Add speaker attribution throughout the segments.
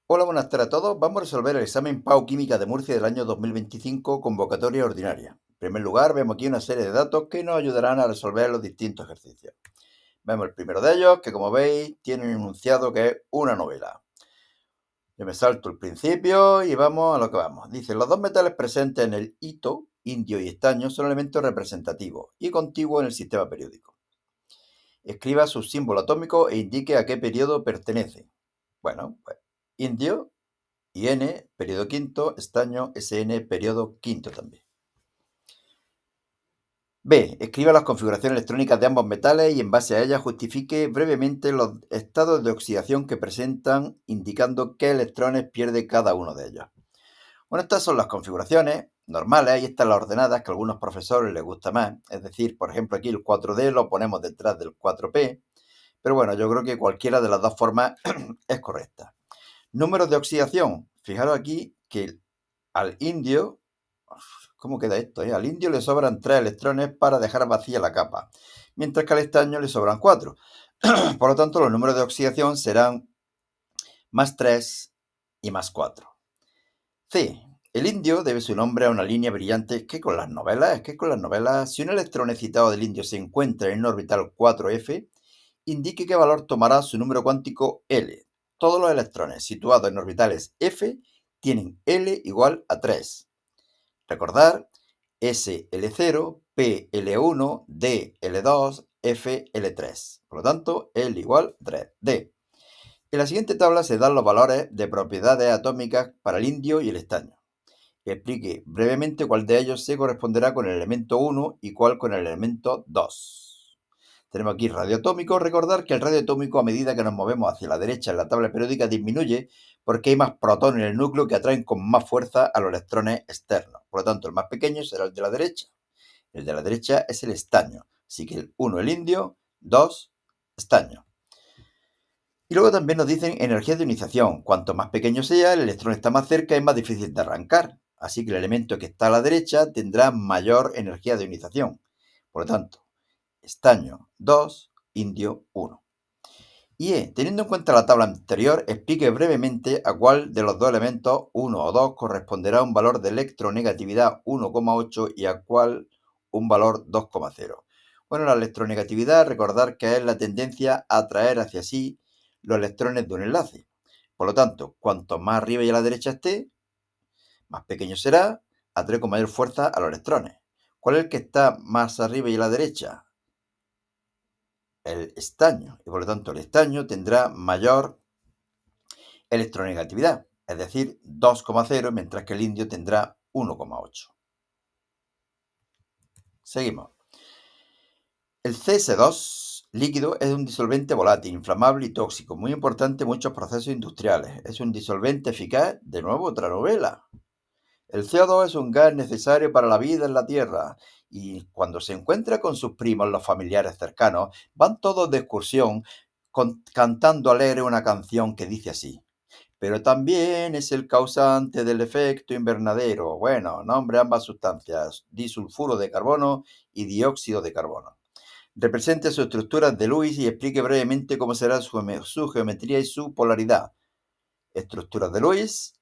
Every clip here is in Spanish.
Speaker 1: Hola, buenas tardes a todos. Vamos a resolver el examen PAU Química de Murcia del año 2025, convocatoria ordinaria. En primer lugar, vemos aquí una serie de datos que nos ayudarán a resolver los distintos ejercicios. Vemos el primero de ellos, que como veis, tiene un enunciado que es una novela. Yo me salto el principio y vamos a lo que vamos. Dice, los dos metales presentes en el hito, indio y estaño, son elementos representativos y contiguos en el sistema periódico. Escriba su símbolo atómico e indique a qué periodo pertenece. Bueno, pues indio, IN, periodo quinto, estaño, SN, periodo quinto también. B. Escriba las configuraciones electrónicas de ambos metales y en base a ellas justifique brevemente los estados de oxidación que presentan, indicando qué electrones pierde cada uno de ellos. Bueno, estas son las configuraciones normales, ahí están las ordenadas que a algunos profesores les gusta más. Es decir, por ejemplo, aquí el 4D lo ponemos detrás del 4P, pero bueno, yo creo que cualquiera de las dos formas es correcta. Números de oxidación. Fijaros aquí que al indio, ¿cómo queda esto? Al indio le sobran 3 electrones para dejar vacía la capa, mientras que al estaño le sobran 4. Por lo tanto, los números de oxidación serán más 3 y más 4. C. El indio debe su nombre a una línea brillante. ¿Qué con las novelas? Es que con las novelas, si un electrón excitado del indio se encuentra en un orbital 4F, indique qué valor tomará su número cuántico L. Todos los electrones situados en orbitales F tienen L igual a 3. Recordar SL0, PL1, DL2, FL3. Por lo tanto, L igual 3. D. En la siguiente tabla se dan los valores de propiedades atómicas para el indio y el estaño. Explique brevemente cuál de ellos se corresponderá con el elemento 1 y cuál con el elemento 2. Tenemos aquí radioatómico. Recordar que el radioatómico, a medida que nos movemos hacia la derecha en la tabla periódica, disminuye porque hay más protones en el núcleo que atraen con más fuerza a los electrones externos. Por lo tanto, el más pequeño será el de la derecha. El de la derecha es el estaño. Así que el 1 el indio, 2 estaño. Y luego también nos dicen energía de ionización. Cuanto más pequeño sea, el electrón está más cerca y es más difícil de arrancar. Así que el elemento que está a la derecha tendrá mayor energía de ionización. Por lo tanto, estaño 2, indio 1. Y teniendo en cuenta la tabla anterior, explique brevemente a cuál de los dos elementos, 1 o 2, corresponderá un valor de electronegatividad 1,8 y a cuál un valor 2,0. Bueno, la electronegatividad, recordar que es la tendencia a atraer hacia sí los electrones de un enlace. Por lo tanto, cuanto más arriba y a la derecha esté, más pequeño será, atrae con mayor fuerza a los electrones. ¿Cuál es el que está más arriba y a la derecha? El estaño, y por lo tanto el estaño tendrá mayor electronegatividad, es decir, 2,0, mientras que el indio tendrá 1,8. Seguimos. El CS2 líquido es un disolvente volátil, inflamable y tóxico, muy importante en muchos procesos industriales. Es un disolvente eficaz, de nuevo otra novela. El CO2 es un gas necesario para la vida en la Tierra y cuando se encuentra con sus primos, los familiares cercanos, van todos de excursión cantando alegre una canción que dice así. Pero también es el causante del efecto invernadero. Bueno, nombre ambas sustancias, disulfuro de carbono y dióxido de carbono. Represente sus estructuras de Lewis y explique brevemente cómo será su geometría y su polaridad. Estructuras de Lewis.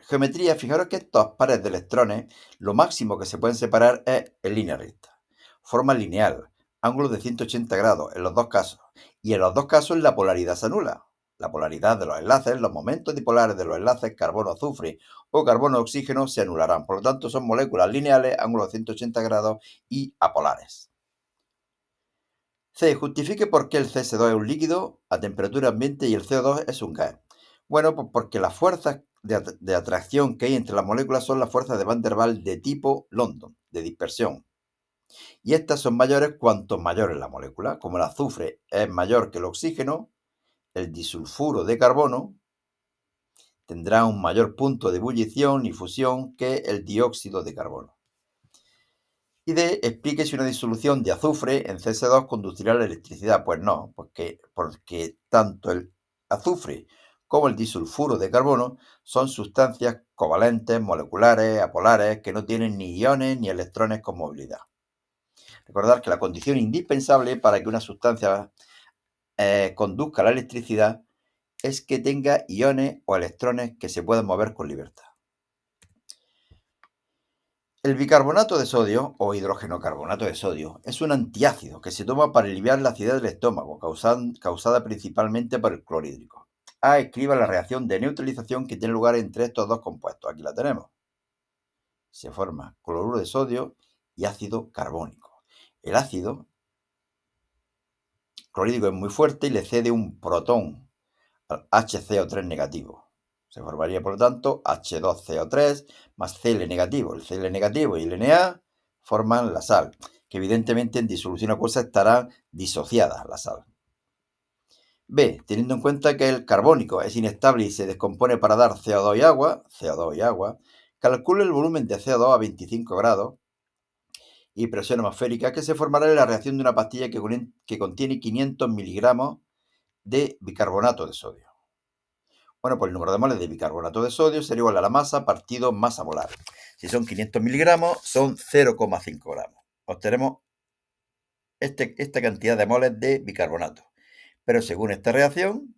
Speaker 1: Geometría, fijaros que estos pares de electrones, lo máximo que se pueden separar es en línea recta. Forma lineal, ángulos de 180 grados en los dos casos. Y en los dos casos la polaridad se anula. La polaridad de los enlaces, los momentos dipolares de los enlaces carbono-azufre o carbono-oxígeno se anularán. Por lo tanto, son moléculas lineales, ángulos de 180 grados y apolares. C. Justifique por qué el CS2 es un líquido a temperatura ambiente y el CO2 es un gas. Bueno, pues porque las fuerzas de atracción que hay entre las moléculas son las fuerzas de Van der Waals de tipo London, de dispersión. Y estas son mayores cuanto mayor es la molécula. Como el azufre es mayor que el oxígeno, el disulfuro de carbono tendrá un mayor punto de ebullición y fusión que el dióxido de carbono. Y D. Explique si una disolución de azufre en CS2 conducirá a la electricidad. Pues no, porque tanto el azufre como el disulfuro de carbono son sustancias covalentes, moleculares, apolares, que no tienen ni iones ni electrones con movilidad. Recordad que la condición indispensable para que una sustancia conduzca a la electricidad es que tenga iones o electrones que se puedan mover con libertad. El bicarbonato de sodio o hidrógeno carbonato de sodio es un antiácido que se toma para aliviar la acidez del estómago, causada principalmente por el clorhídrico. Escriba la reacción de neutralización que tiene lugar entre estos dos compuestos. Aquí la tenemos. Se forma cloruro de sodio y ácido carbónico. El ácido clorhídrico es muy fuerte y le cede un protón al HCO3 negativo. Se formaría, por lo tanto, H2CO3 más Cl negativo. El Cl negativo y el Na forman la sal, que evidentemente en disolución acuosa estará disociada la sal. B. Teniendo en cuenta que el carbónico es inestable y se descompone para dar CO2 y agua, calcule el volumen de CO2 a 25 grados y presión atmosférica que se formará en la reacción de una pastilla que contiene 500 miligramos de bicarbonato de sodio. Bueno, pues el número de moles de bicarbonato de sodio será igual a la masa partido masa molar. Si son 500 miligramos, son 0,5 gramos. Obtenemos esta cantidad de moles de bicarbonato. Pero según esta reacción,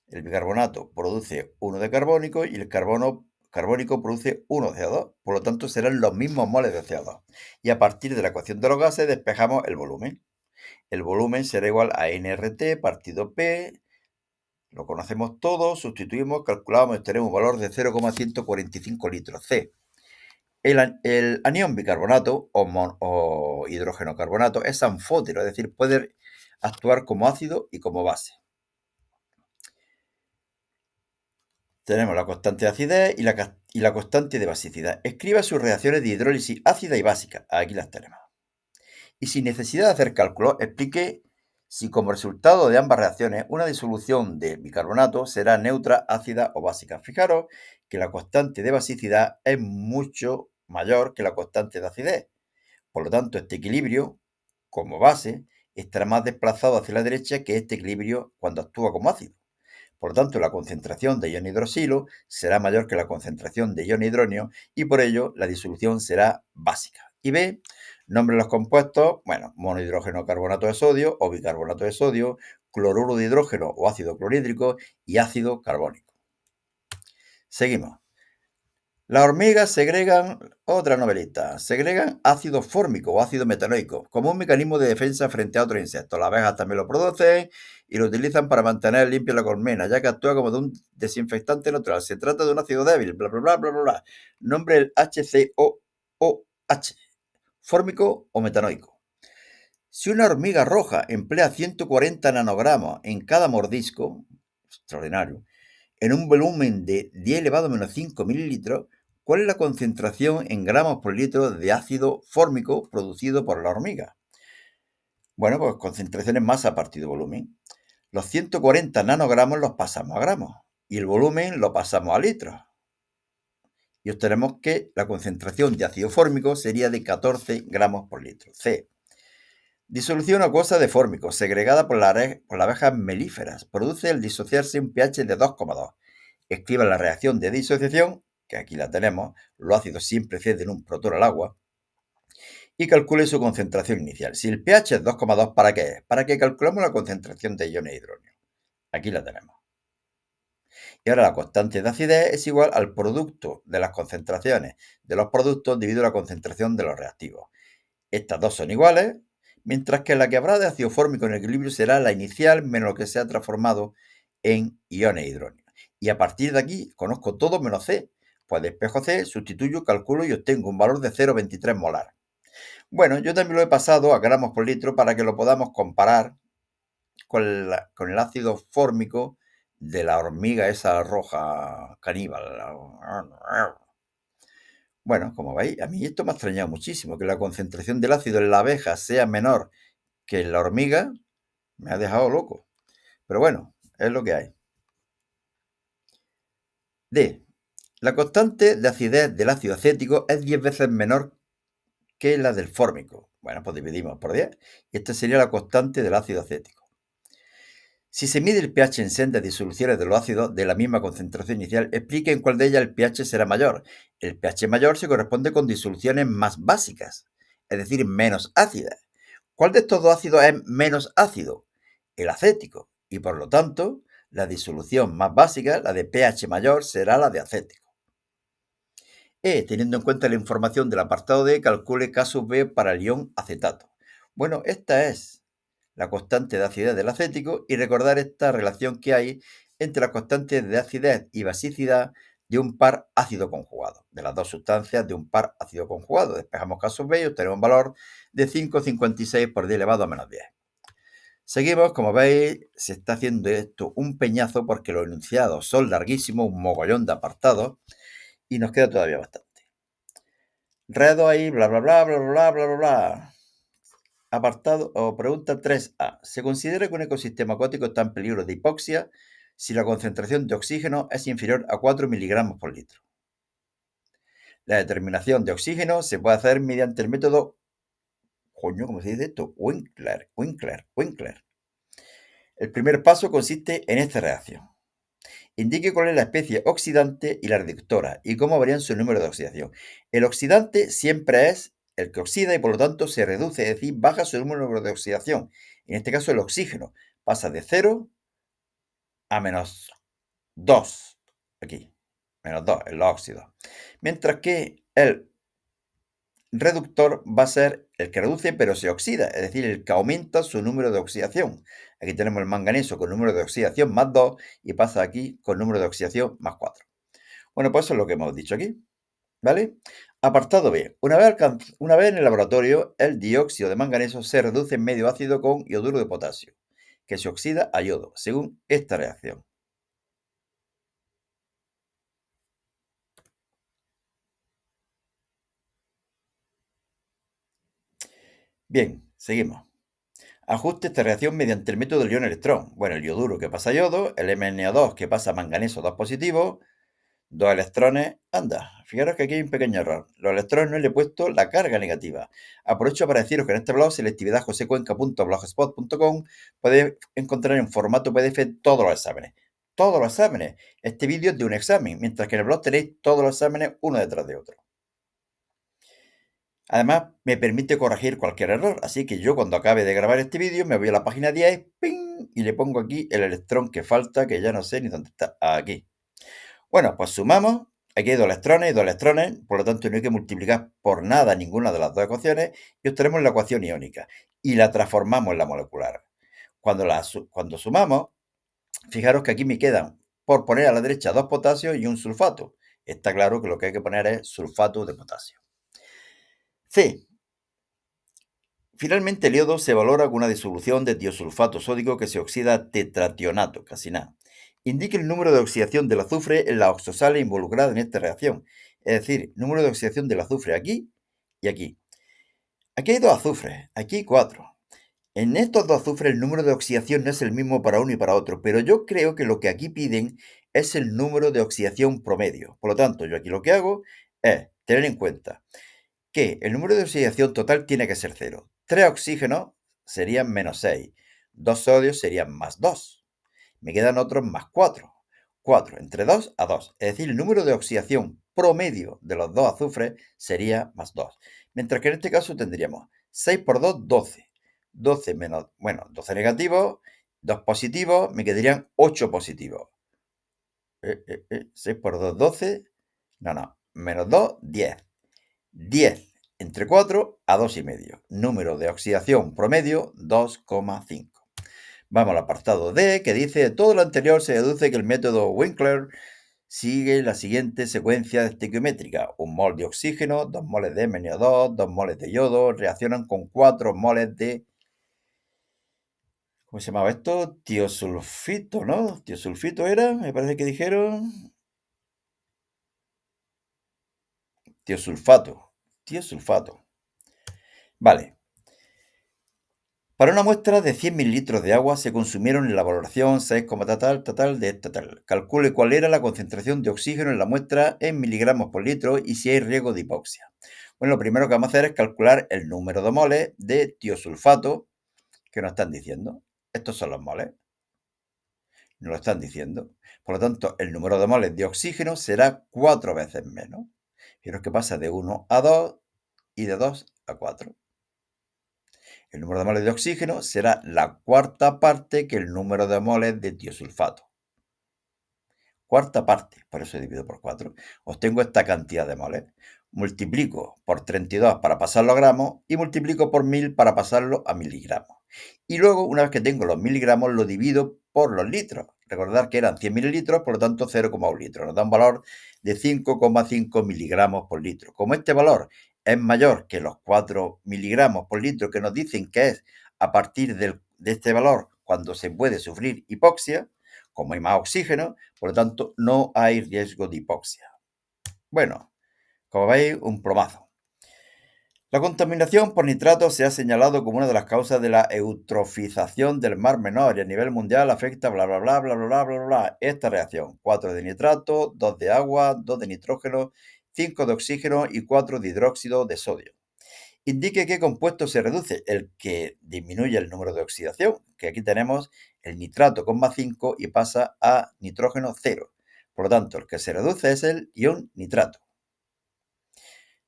Speaker 1: el bicarbonato produce 1 de carbónico y el carbónico produce 1 de CO2. Por lo tanto, serán los mismos moles de CO2. Y a partir de la ecuación de los gases despejamos el volumen. El volumen será igual a nRT partido P. Lo conocemos todos, sustituimos, calculamos y tenemos un valor de 0,145 litros C. El anión bicarbonato o hidrógeno carbonato es anfótero, es decir, puede actuar como ácido y como base. Tenemos la constante de acidez y la constante de basicidad. Escriba sus reacciones de hidrólisis ácida y básica. Aquí las tenemos. Y sin necesidad de hacer cálculos, explique si como resultado de ambas reacciones una disolución de bicarbonato será neutra, ácida o básica. Fijaros que la constante de basicidad es mucho mayor que la constante de acidez. Por lo tanto, este equilibrio, como base, estará más desplazado hacia la derecha que este equilibrio cuando actúa como ácido. Por lo tanto, la concentración de ion hidroxilo será mayor que la concentración de ion hidróneo y por ello la disolución será básica. Y B, nombre de los compuestos, bueno, monohidrógeno carbonato de sodio o bicarbonato de sodio, cloruro de hidrógeno o ácido clorhídrico y ácido carbónico. Seguimos. Las hormigas segregan, otra novelita, segregan ácido fórmico o ácido metanoico como un mecanismo de defensa frente a otros insectos. Las abejas también lo producen y lo utilizan para mantener limpia la colmena, ya que actúa como de un desinfectante neutral. Se trata de un ácido débil, bla, bla, bla, bla, bla, bla. Nombre el HCOOH, fórmico o metanoico. Si una hormiga roja emplea 140 nanogramos en cada mordisco, extraordinario, en un volumen de 10 elevado a menos 5 mililitros, ¿cuál es la concentración en gramos por litro de ácido fórmico producido por la hormiga? Bueno, pues concentración en masa partido volumen. Los 140 nanogramos los pasamos a gramos y el volumen lo pasamos a litros. Y obtenemos que la concentración de ácido fórmico sería de 14 gramos por litro. C. Disolución acuosa de fórmico, segregada por las abejas melíferas. Produce al disociarse un pH de 2,2. Escriba la reacción de disociación, que aquí la tenemos, los ácidos siempre ceden un protón al agua, y calcule su concentración inicial. Si el pH es 2,2, ¿para qué es? Para que calculemos la concentración de iones de hidrógeno. Aquí la tenemos. Y ahora la constante de acidez es igual al producto de las concentraciones de los productos dividido la concentración de los reactivos. Estas dos son iguales, mientras que la que habrá de ácido fórmico en equilibrio será la inicial menos lo que se ha transformado en iones de hidrógeno. Y a partir de aquí conozco todo menos C. Pues despejo C, sustituyo, calculo y obtengo un valor de 0,23 molar. Bueno, yo también lo he pasado a gramos por litro para que lo podamos comparar con el ácido fórmico de la hormiga esa roja caníbal. Bueno, como veis, a mí esto me ha extrañado muchísimo, que la concentración del ácido en la abeja sea menor que en la hormiga, me ha dejado loco. Pero bueno, es lo que hay. D. La constante de acidez del ácido acético es 10 veces menor que la del fórmico. Bueno, pues dividimos por 10. Y esta sería la constante del ácido acético. Si se mide el pH en sendas disoluciones de los ácidos de la misma concentración inicial, explique en cuál de ellas el pH será mayor. El pH mayor se corresponde con disoluciones más básicas, es decir, menos ácidas. ¿Cuál de estos dos ácidos es menos ácido? El acético. y por lo tanto la disolución más básica, la de pH mayor, será la de acético. Teniendo en cuenta la información del apartado D, calcule caso B para el ion acetato. Bueno, esta es la constante de acidez del acético y recordar esta relación que hay entre las constantes de acidez y basicidad de un par ácido conjugado, de las dos sustancias de un par ácido conjugado. Despejamos caso B y obtenemos un valor de 5,56 por 10 elevado a menos 10. Seguimos, como veis, se está haciendo esto un peñazo porque los enunciados son larguísimos, un mogollón de apartados y nos queda todavía bastante. Redo ahí, bla, bla, bla, bla, bla, bla, bla, bla. Apartado o pregunta 3A. Se considera que un ecosistema acuático está en peligro de hipoxia si la concentración de oxígeno es inferior a 4 miligramos por litro. La determinación de oxígeno se puede hacer mediante el método, ¿cómo se dice esto? Winkler. El primer paso consiste en esta reacción. Indique cuál es la especie oxidante y la reductora y cómo varían su número de oxidación. El oxidante siempre es el que oxida y por lo tanto se reduce, es decir, baja su número de oxidación. En este caso el oxígeno pasa de 0 a menos 2, aquí, menos 2 en los óxidos. Mientras que el reductor va a ser el que reduce pero se oxida, es decir, el que aumenta su número de oxidación. Aquí tenemos el manganeso con número de oxidación más 2 y pasa aquí con número de oxidación más 4. Bueno, pues eso es lo que hemos dicho aquí, ¿vale? Apartado B. Una vez en el laboratorio, el dióxido de manganeso se reduce en medio ácido con ioduro de potasio, que se oxida a yodo, según esta reacción. Bien, seguimos. Ajuste esta reacción mediante el método del ion-electrón. Bueno, el ioduro que pasa a yodo, el MnO2 que pasa a manganeso 2 positivo, 2 electrones, anda. Fijaros que aquí hay un pequeño error. Los electrones no le he puesto la carga negativa. Aprovecho para deciros que en este blog, selectividadjosecuenca.blogspot.com, podéis encontrar en formato PDF todos los exámenes. Todos los exámenes. Este vídeo es de un examen, mientras que en el blog tenéis todos los exámenes uno detrás de otro. Además, me permite corregir cualquier error, así que yo cuando acabe de grabar este vídeo me voy a la página 10, ¡ping!, y le pongo aquí el electrón que falta, que ya no sé ni dónde está. Aquí. Bueno, pues sumamos. Aquí hay dos electrones, por lo tanto no hay que multiplicar por nada ninguna de las dos ecuaciones y obtenemos la ecuación iónica y la transformamos en la molecular. Cuando sumamos, fijaros que aquí me quedan, por poner a la derecha, 2 potasios y un sulfato. Está claro que lo que hay que poner es sulfato de potasio. C. Finalmente, el yodo se valora con una disolución de tiosulfato sódico que se oxida a tetrationato, casi nada. Indique el número de oxidación del azufre en la oxosala involucrada en esta reacción. Es decir, número de oxidación del azufre aquí y aquí. Aquí hay 2 azufres, aquí hay 4. En estos 2 azufres el número de oxidación no es el mismo para uno y para otro, pero yo creo que lo que aquí piden es el número de oxidación promedio. Por lo tanto, yo aquí lo que hago es tener en cuenta que el número de oxidación total tiene que ser 0. 3 oxígenos serían menos 6. 2 sodios serían más 2. Me quedan otros más 4. 4 entre 2 a 2. Es decir, el número de oxidación promedio de los 2 azufres sería más 2. Mientras que en este caso tendríamos 6 por 2, 12. 12 menos, 12 negativos, 2 positivos, me quedarían 8 positivos. 6 por 2, 12. Menos 2, 10. 10 entre 4 a 2,5. Número de oxidación promedio 2,5. Vamos al apartado D, que dice: todo lo anterior se deduce que el método Winkler sigue la siguiente secuencia estequiométrica. 1 mol de oxígeno, 2 moles de MnO2, 2 moles de yodo, reaccionan con 4 moles de... ¿Cómo se llamaba esto? Tiosulfito, ¿no? Tiosulfito era, me parece que dijeron. Tiosulfato. Vale. Para una muestra de 100 mililitros de agua se consumieron en la valoración 6, de tal. Calcule cuál era la concentración de oxígeno en la muestra en miligramos por litro y si hay riesgo de hipoxia. Bueno, lo primero que vamos a hacer es calcular el número de moles de tiosulfato que nos están diciendo. Estos son los moles. Nos lo están diciendo. Por lo tanto, el número de moles de oxígeno será 4 veces menos. Fijaros que pasa de 1 a 2 y de 2 a 4. El número de moles de oxígeno será la cuarta parte que el número de moles de tiosulfato. Cuarta parte, por eso divido por 4. Obtengo esta cantidad de moles. Multiplico por 32 para pasarlo a gramos y multiplico por 1000 para pasarlo a miligramos. Y luego, una vez que tengo los miligramos, lo divido por los litros. Recordad que eran 100 mililitros, por lo tanto 0,1 litro. Nos da un valor de 5,5 miligramos por litro. Como este valor es mayor que los 4 miligramos por litro que nos dicen que es a partir de este valor cuando se puede sufrir hipoxia, como hay más oxígeno, por lo tanto no hay riesgo de hipoxia. Bueno, como veis, un plomazo. La contaminación por nitratos se ha señalado como una de las causas de la eutrofización del Mar Menor y a nivel mundial afecta bla bla bla bla bla bla bla bla. Esta reacción: 4 de nitrato, 2 de agua, 2 de nitrógeno, 5 de oxígeno y 4 de hidróxido de sodio. Indique qué compuesto se reduce, el que disminuye el número de oxidación, que aquí tenemos el nitrato con más 5 y pasa a nitrógeno 0. Por lo tanto, el que se reduce es el ion nitrato.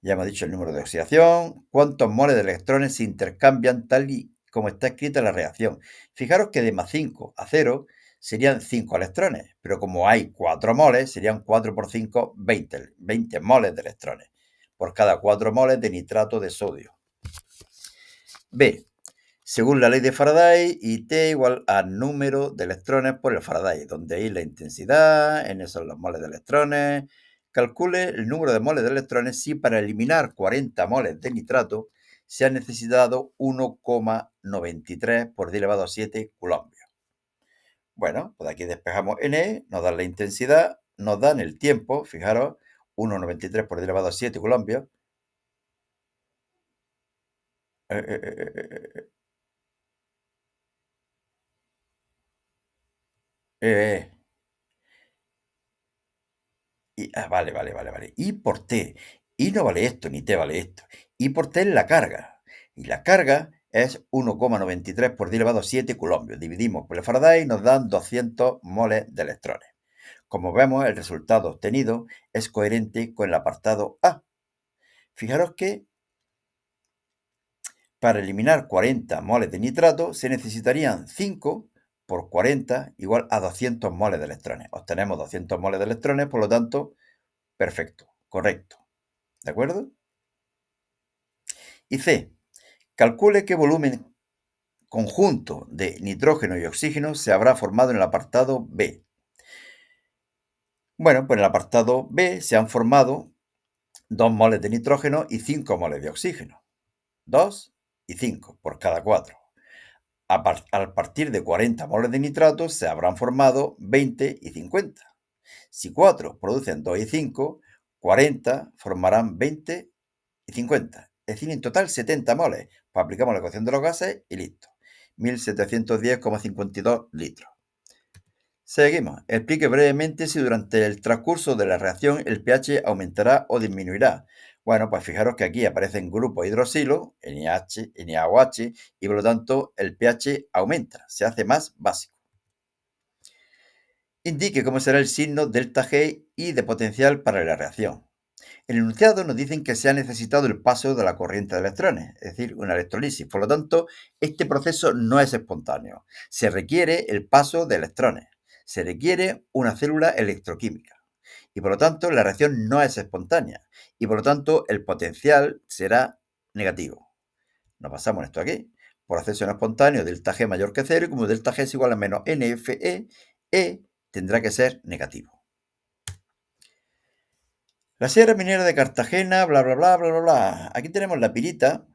Speaker 1: Ya hemos dicho el número de oxidación, cuántos moles de electrones se intercambian tal y como está escrita la reacción. Fijaros que de más 5 a 0 serían 5 electrones, pero como hay 4 moles, serían 4 por 5, 20 moles de electrones, por cada 4 moles de nitrato de sodio. B. Según la ley de Faraday, IT igual al número de electrones por el Faraday, donde I la intensidad, N son los moles de electrones. Calcule el número de moles de electrones si para eliminar 40 moles de nitrato se ha necesitado 1,93 por 10 elevado a 7 coulombios. Bueno, pues aquí despejamos N, nos dan la intensidad, nos dan el tiempo, fijaros, 1,93 por 10 elevado a 7 coulombios. Eh, eh, eh, eh, eh, eh, eh. Vale. I por T. I no vale esto, ni T vale esto. I por T es la carga. Y la carga es 1,93 por 10 elevado a 7 coulombios. Dividimos por el Faraday y nos dan 200 moles de electrones. Como vemos, el resultado obtenido es coherente con el apartado A. Fijaros que para eliminar 40 moles de nitrato se necesitarían 5 por 40 igual a 200 moles de electrones. Obtenemos 200 moles de electrones, por lo tanto, perfecto, correcto. ¿De acuerdo? Y C. Calcule qué volumen conjunto de nitrógeno y oxígeno se habrá formado en el apartado B. Bueno, pues en el apartado B se han formado 2 moles de nitrógeno y 5 moles de oxígeno. 2 y 5 por cada 4. Al partir de 40 moles de nitrato se habrán formado 20 y 50. Si 4 producen 2 y 5, 40 formarán 20 y 50. Es decir, en total 70 moles. Pues aplicamos la ecuación de los gases y listo. 1710,52 litros. Seguimos. Explique brevemente si durante el transcurso de la reacción el pH aumentará o disminuirá. Bueno, pues fijaros que aquí aparecen grupos hidroxilo, NH, NaOH, y por lo tanto el pH aumenta, se hace más básico. Indique cómo será el signo delta G y de potencial para la reacción. En el enunciado nos dicen que se ha necesitado el paso de la corriente de electrones, es decir, una electrolisis. Por lo tanto, este proceso no es espontáneo. Se requiere el paso de electrones. Se requiere una célula electroquímica. Y por lo tanto, la reacción no es espontánea. Y por lo tanto, el potencial será negativo. Nos pasamos esto aquí. Por acceso no espontáneo, delta G mayor que 0, y como delta G es igual a menos NFE, E tendrá que ser negativo. La Sierra Minera de Cartagena, bla, bla, bla, bla, bla, bla. Aquí tenemos la pirita.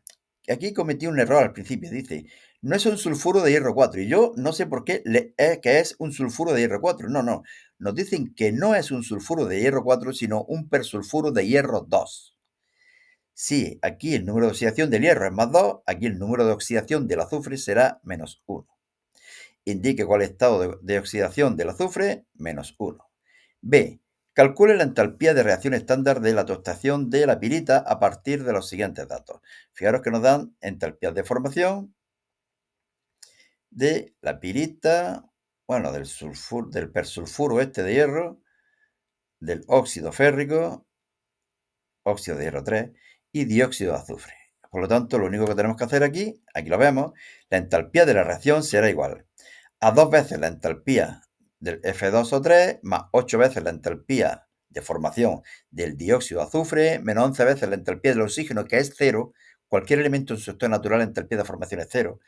Speaker 1: Aquí cometí un error al principio. Dice, no es un sulfuro de hierro 4. Y yo no sé por qué que es un sulfuro de hierro 4. No. Nos dicen que no es un sulfuro de hierro 4, sino un persulfuro de hierro 2. Sí, aquí el número de oxidación del hierro es más 2. Aquí el número de oxidación del azufre será menos 1. Indique cuál estado de oxidación del azufre, menos 1. B. Calcule la entalpía de reacción estándar de la tostación de la pirita a partir de los siguientes datos. Fijaros que nos dan entalpías de formación de la pirita, bueno, del persulfuro este de hierro, del óxido férrico, óxido de hierro 3 y dióxido de azufre. Por lo tanto, lo único que tenemos que hacer aquí lo vemos, la entalpía de la reacción será igual a 2 veces la entalpía del F2O3 más 8 veces la entalpía de formación del dióxido de azufre menos 11 veces la entalpía del oxígeno, que es cero. Cualquier elemento en su estado natural, la entalpía de formación es cero.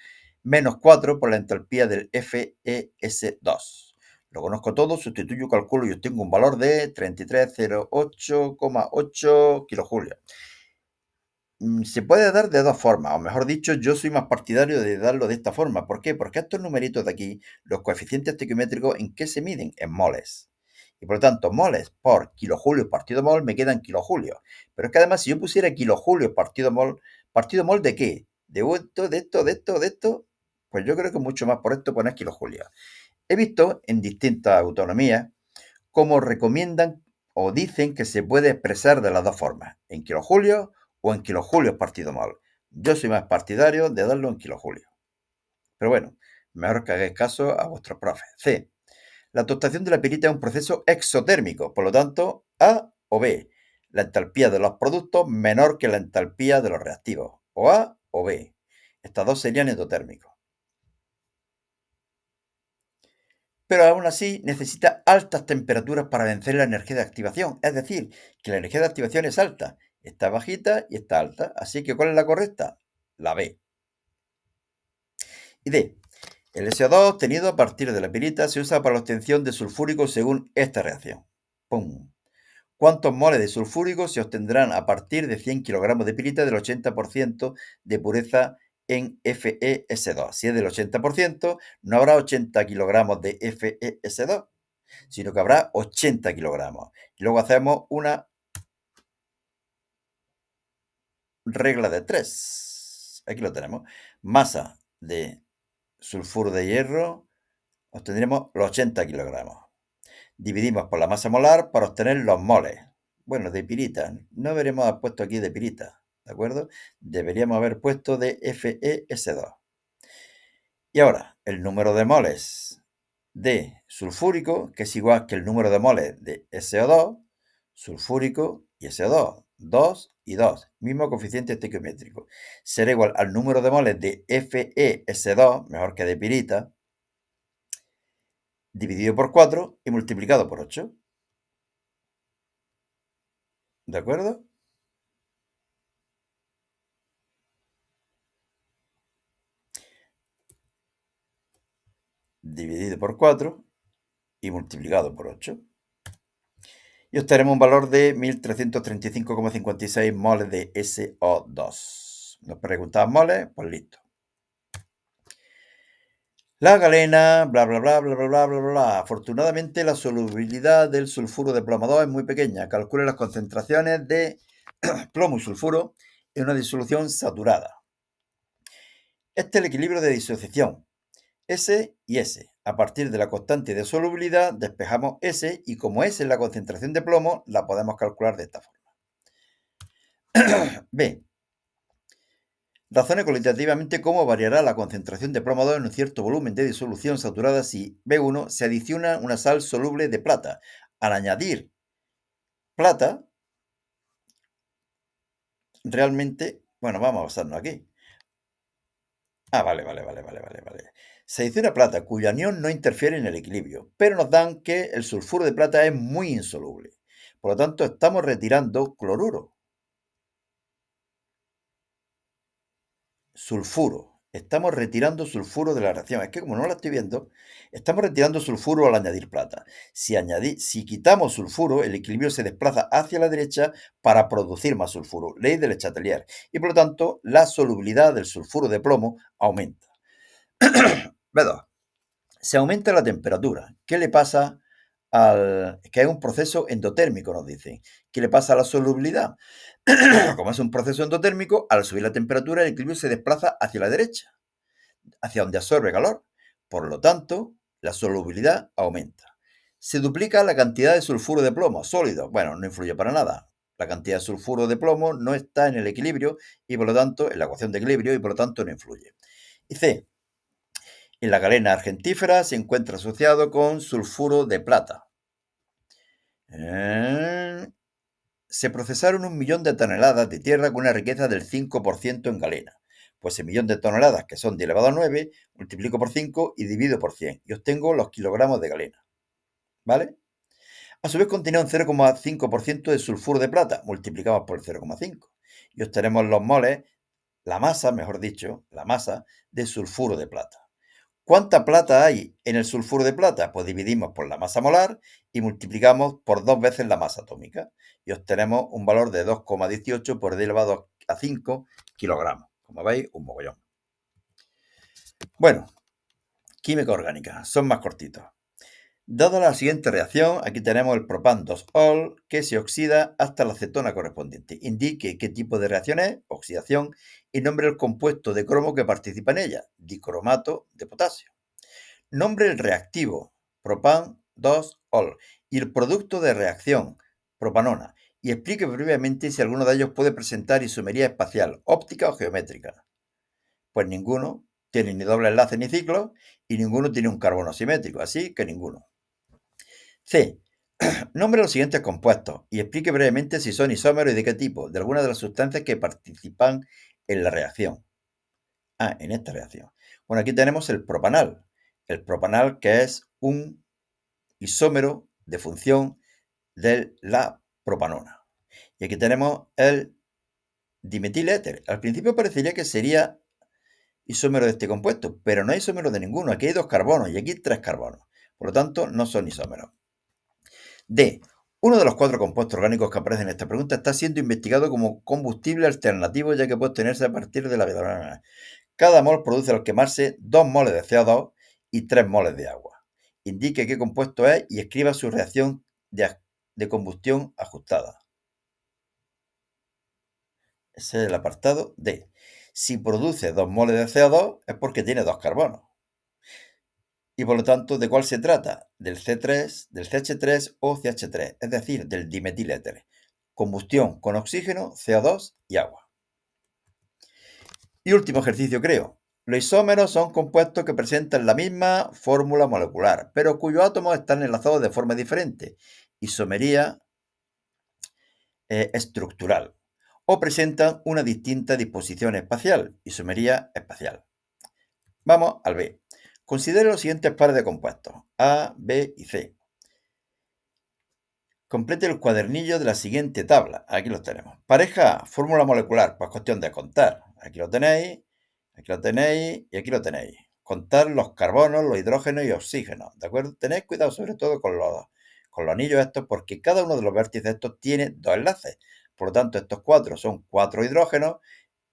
Speaker 1: Menos 4 por la entalpía del FeS2. Lo conozco todo, sustituyo, calculo y obtengo un valor de 3308,8 kilojulios. Se puede dar de dos formas, o mejor dicho, yo soy más partidario de darlo de esta forma. ¿Por qué? Porque estos numeritos de aquí, los coeficientes estequiométricos, ¿en qué se miden? En moles. Y por lo tanto, moles por kilojulios partido mol me quedan kilojulios. Pero es que además, si yo pusiera kilojulios partido mol ¿de qué? De esto, de esto, de esto, de esto. Pues yo creo que mucho más por esto poner kilojulios. He visto en distintas autonomías cómo recomiendan o dicen que se puede expresar de las dos formas, en kilojulios o en kilojulios partido mol. Yo soy más partidario de darlo en kilojulios. Pero bueno, mejor que hagáis caso a vuestros profes. C. La tostación de la pirita es un proceso exotérmico, por lo tanto, A o B. La entalpía de los productos menor que la entalpía de los reactivos, o A o B. Estas dos serían endotérmicos. Pero aún así necesita altas temperaturas para vencer la energía de activación. Es decir, que la energía de activación es alta. Está bajita y está alta. Así que, ¿cuál es la correcta? La B. Y D. El SO2 obtenido a partir de la pirita se usa para la obtención de sulfúrico según esta reacción. ¡Pum! ¿Cuántos moles de sulfúrico se obtendrán a partir de 100 kilogramos de pirita del 80% de pureza en FeS2? Si es del 80%, no habrá 80 kilogramos de FeS2, sino que habrá 80 kilogramos. Y luego hacemos una regla de 3. Aquí lo tenemos. Masa de sulfuro de hierro, obtendremos los 80 kilogramos. Dividimos por la masa molar para obtener los moles. Bueno, de pirita. No deberíamos haber puesto aquí de pirita, ¿de acuerdo? Deberíamos haber puesto de FeS2. Y ahora, el número de moles de sulfúrico, que es igual que el número de moles de SO2, sulfúrico y SO2, 2 y 2, mismo coeficiente estequiométrico, será igual al número de moles de FeS2, mejor que de pirita, dividido por 4 y multiplicado por 8. ¿De acuerdo? Dividido por 4 y multiplicado por 8. Y obtenemos un valor de 1335,56 moles de SO2. Nos preguntaban moles, pues listo. La galena, bla, bla, bla, bla, bla, bla, bla, bla. Afortunadamente, la solubilidad del sulfuro de plomo 2 es muy pequeña. Calcule las concentraciones de plomo y sulfuro en una disolución saturada. Este es el equilibrio de disociación. S y S. A partir de la constante de solubilidad despejamos S y como S es la concentración de plomo, la podemos calcular de esta forma. B. Razone cualitativamente cómo variará la concentración de plomo 2 en un cierto volumen de disolución saturada si B1 se adiciona una sal soluble de plata. Al añadir plata, realmente, bueno, vamos a basarnos aquí. Vale. Se adiciona plata, cuya anión no interfiere en el equilibrio, pero nos dan que el sulfuro de plata es muy insoluble. Por lo tanto, estamos retirando cloruro. Sulfuro. Estamos retirando sulfuro de la reacción. Es que como no la estoy viendo, estamos retirando sulfuro al añadir plata. Si quitamos sulfuro, el equilibrio se desplaza hacia la derecha para producir más sulfuro. Ley de Le Chatelier. Y por lo tanto, la solubilidad del sulfuro de plomo aumenta. B2. Se aumenta la temperatura. ¿Qué le pasa que es un proceso endotérmico, nos dicen? ¿Qué le pasa a la solubilidad? Como es un proceso endotérmico, al subir la temperatura, el equilibrio se desplaza hacia la derecha, hacia donde absorbe calor. Por lo tanto, la solubilidad aumenta. Se duplica la cantidad de sulfuro de plomo sólido. Bueno, no influye para nada. La cantidad de sulfuro de plomo no está en el equilibrio y por lo tanto, en la ecuación de equilibrio y por lo tanto no influye. Y C. En la galena argentífera se encuentra asociado con sulfuro de plata. se procesaron 1.000.000 de toneladas de tierra con una riqueza del 5% en galena. Pues el millón de toneladas, que son 10 elevado a 9, multiplico por 5 y divido por 100. Y obtengo los kilogramos de galena. ¿Vale? A su vez contenía un 0,5% de sulfuro de plata. Multiplicamos por el 0,5. Y obtenemos los moles, la masa, mejor dicho, la masa de sulfuro de plata. ¿Cuánta plata hay en el sulfuro de plata? Pues dividimos por la masa molar y multiplicamos por 2 veces la masa atómica y obtenemos un valor de 2,18 por 10 elevado a 5 kilogramos. Como veis, un mogollón. Bueno, química orgánica, son más cortitos. Dada la siguiente reacción, aquí tenemos el propan 2-ol que se oxida hasta la acetona correspondiente. Indique qué tipo de reacción es, oxidación, y nombre el compuesto de cromo que participa en ella, dicromato de potasio. Nombre el reactivo, propan 2-ol, y el producto de reacción, propanona, y explique brevemente si alguno de ellos puede presentar isomería espacial, óptica o geométrica. Pues ninguno tiene ni doble enlace ni ciclo, y ninguno tiene un carbono simétrico, así que ninguno. C. Nombre los siguientes compuestos y explique brevemente si son isómeros y de qué tipo, de alguna de las sustancias que participan en la reacción. En esta reacción. Bueno, aquí tenemos el propanal. El propanal, que es un isómero de función de la propanona. Y aquí tenemos el dimetiléter. Al principio parecería que sería isómero de este compuesto, pero no hay isómero de ninguno. Aquí hay 2 carbonos y aquí 3 carbonos. Por lo tanto, no son isómeros. D. Uno de los 4 compuestos orgánicos que aparecen en esta pregunta está siendo investigado como combustible alternativo, ya que puede obtenerse a partir de la biodinamia. Cada mol produce al quemarse 2 moles de CO2 y 3 moles de agua. Indique qué compuesto es y escriba su reacción de combustión ajustada. Ese es el apartado D. Si produce 2 moles de CO2 es porque tiene 2 carbonos. Y por lo tanto, ¿de cuál se trata? Del C3, del CH3 o CH3, es decir, del dimetiléter. Combustión con oxígeno, CO2 y agua. Y último ejercicio, creo. Los isómeros son compuestos que presentan la misma fórmula molecular, pero cuyos átomos están enlazados de forma diferente. Isomería estructural. O presentan una distinta disposición espacial. Isomería espacial. Vamos al B. Considere los siguientes pares de compuestos, A, B y C. Complete el cuadernillo de la siguiente tabla. Aquí los tenemos. Pareja, fórmula molecular, pues cuestión de contar. Aquí lo tenéis y aquí lo tenéis. Contar los carbonos, los hidrógenos y oxígenos, ¿de acuerdo? Tenéis cuidado sobre todo con los anillos estos, porque cada uno de los vértices estos tiene 2 enlaces. Por lo tanto, estos 4 son 4 hidrógenos,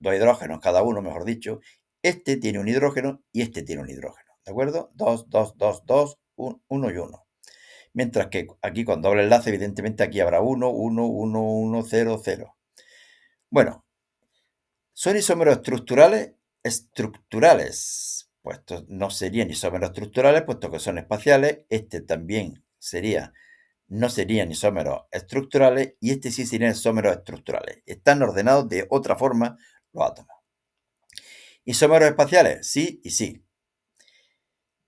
Speaker 1: 2 hidrógenos cada uno, mejor dicho. Este tiene un hidrógeno y este tiene un hidrógeno, ¿de acuerdo? 2, 2, 2, 2, 1 y 1. Mientras que aquí con doble enlace, evidentemente aquí habrá 1, 1, 1, 1, 0, 0. Bueno, ¿son isómeros estructurales? Estructurales. Pues estos no serían isómeros estructurales, puesto que son espaciales. Este también no serían isómeros estructurales y este sí serían isómeros estructurales. Están ordenados de otra forma los átomos. Isómeros espaciales, sí y sí.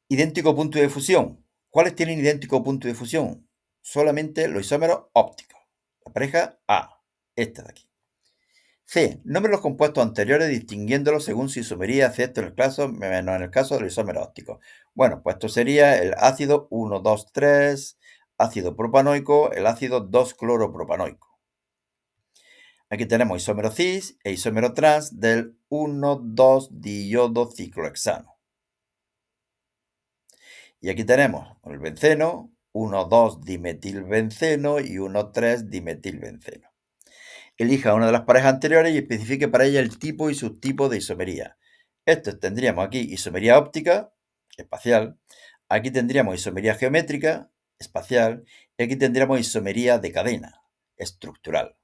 Speaker 1: Idéntico punto de fusión. ¿Cuáles tienen idéntico punto de fusión? Solamente los isómeros ópticos. La pareja A, esta de aquí. C. Nombre los compuestos anteriores distinguiéndolos según su isomería, excepto en el caso de los isómeros ópticos. Bueno, pues esto sería el ácido 1,2,3, ácido propanoico, el ácido 2-cloropropanoico. Aquí tenemos isómero cis e isómero trans del 1,2-diodo-ciclohexano. Y aquí tenemos el benceno, 1,2-dimetilbenceno y 1,3-dimetilbenceno. Elija una de las parejas anteriores y especifique para ella el tipo y subtipo de isomería. Tendríamos aquí isomería óptica, espacial. Aquí tendríamos isomería geométrica, espacial. Y aquí tendríamos isomería de cadena, estructural.